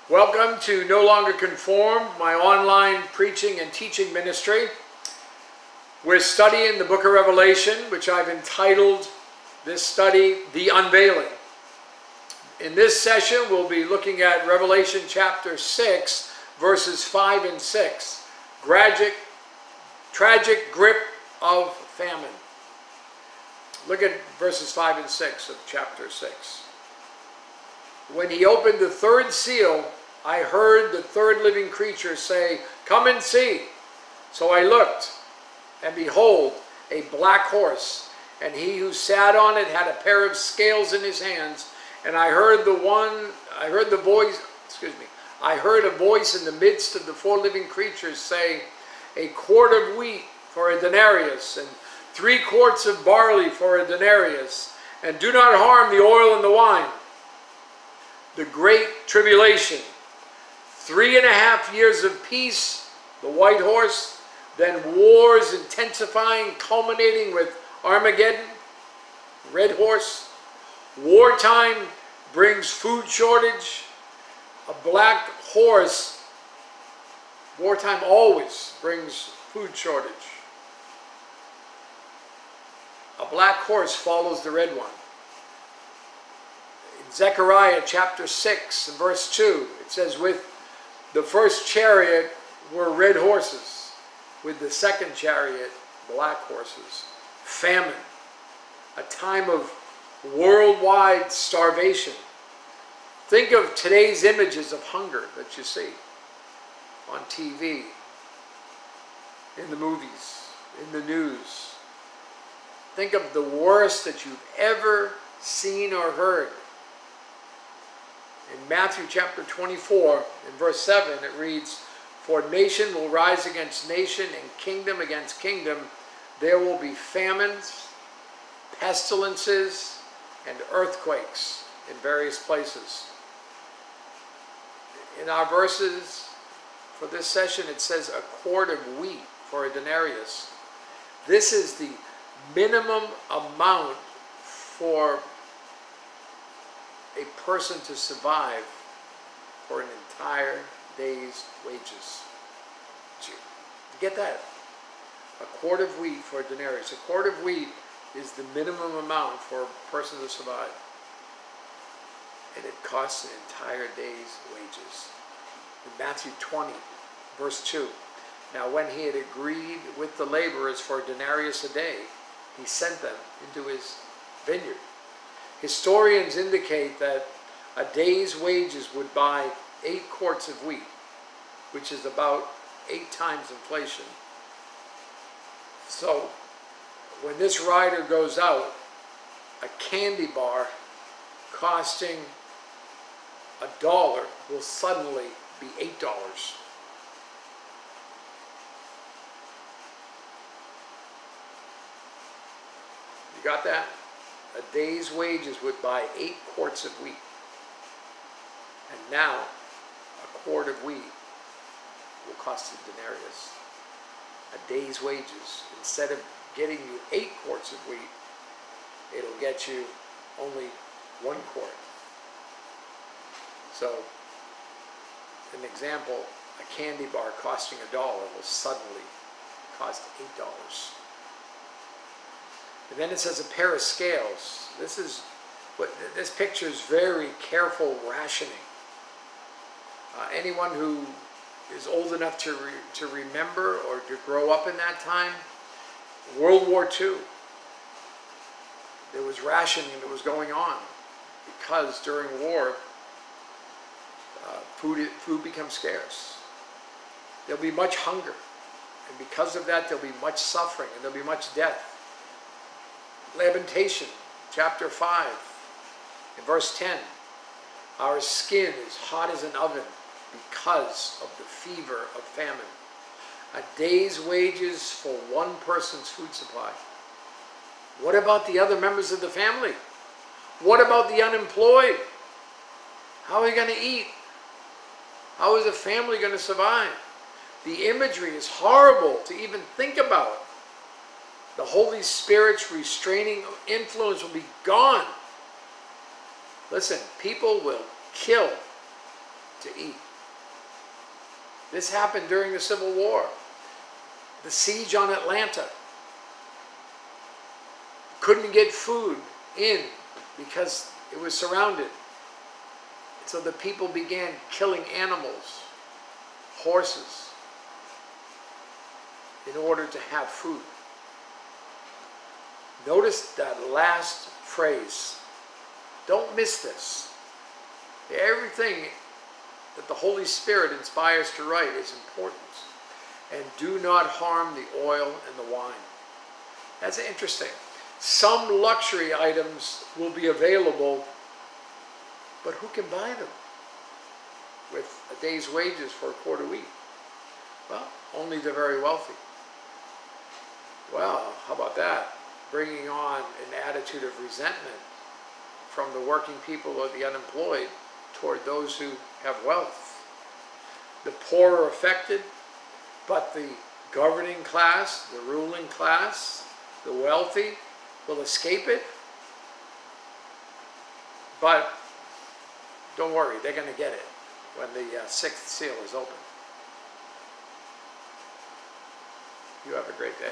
Welcome to No Longer Conformed, my online preaching and teaching ministry. We're studying the book of Revelation, which I've entitled this study, The Unveiling. In this session, we'll be looking at Revelation chapter 6, verses 5 and 6. Tragic grip of famine. Look at verses 5 and 6 of chapter 6. When he opened the third seal, I heard the third living creature say, "Come and see." So I looked, and behold, a black horse, and he who sat on it had a pair of scales in his hands. And I heard a voice in the midst of the four living creatures say, "A quart of wheat for a denarius, and 3 quarts of barley for a denarius, and do not harm the oil and the wine." The great tribulation, 3.5 years of peace, the white horse, then wars intensifying, culminating with Armageddon, red horse. Wartime brings food shortage. A black horse, wartime always brings food shortage. A black horse follows the red one. Zechariah chapter 6 and verse 2, it says, with the first chariot were red horses, with the second chariot black horses. Famine, a time of worldwide starvation. Think of today's images of hunger that you see on TV, in the movies, in the news. Think of the worst that you've ever seen or heard. In Matthew chapter 24, in verse 7, it reads, "For nation will rise against nation, and kingdom against kingdom. There will be famines, pestilences, and earthquakes in various places." In our verses for this session, it says a quart of wheat for a denarius. This is the minimum amount for a person to survive for an entire day's wages. Did you get that? A quart of wheat for a denarius. A quart of wheat is the minimum amount for a person to survive. And it costs an entire day's wages. In Matthew 20, verse 2, now when he had agreed with the laborers for a denarius a day, he sent them into his vineyard. Historians indicate that a day's wages would buy 8 quarts of wheat, which is about 8 times inflation. So when this rider goes out, a candy bar costing $1 will suddenly be $8. You got that? A day's wages would buy 8 quarts of wheat. And now, a quart of wheat will cost a denarius. A day's wages. Instead of getting you 8 quarts of wheat, it'll get you only 1 quart. So, an example, a candy bar costing $1 will suddenly cost $8. And then it says a pair of scales. This picture is very careful rationing. Anyone who is old enough to remember or to grow up in that time, World War II, there was rationing that was going on because during war, food becomes scarce. There'll be much hunger, and because of that, there'll be much suffering and there'll be much death. Lamentation, chapter 5, in verse 10, our skin is hot as an oven because of the fever of famine. A day's wages for one person's food supply. What about the other members of the family? What about the unemployed? How are we going to eat? How is a family going to survive? The imagery is horrible to even think about. The Holy Spirit's restraining influence will be gone. Listen, people will kill to eat. This happened during the Civil War. The siege on Atlanta. Couldn't get food in because it was surrounded. So the people began killing animals, horses, in order to have food. Notice that last phrase. Don't miss this. Everything that the Holy Spirit inspires to write is important. And do not harm the oil and the wine. That's interesting. Some luxury items will be available, but who can buy them with a day's wages for a quart of wheat? Well, only the very wealthy. Well, how about that? Bringing on an attitude of resentment from the working people or the unemployed toward those who have wealth. The poor are affected, but the governing class, the ruling class, the wealthy will escape it. But don't worry, they're going to get it when the sixth seal is open. You have a great day.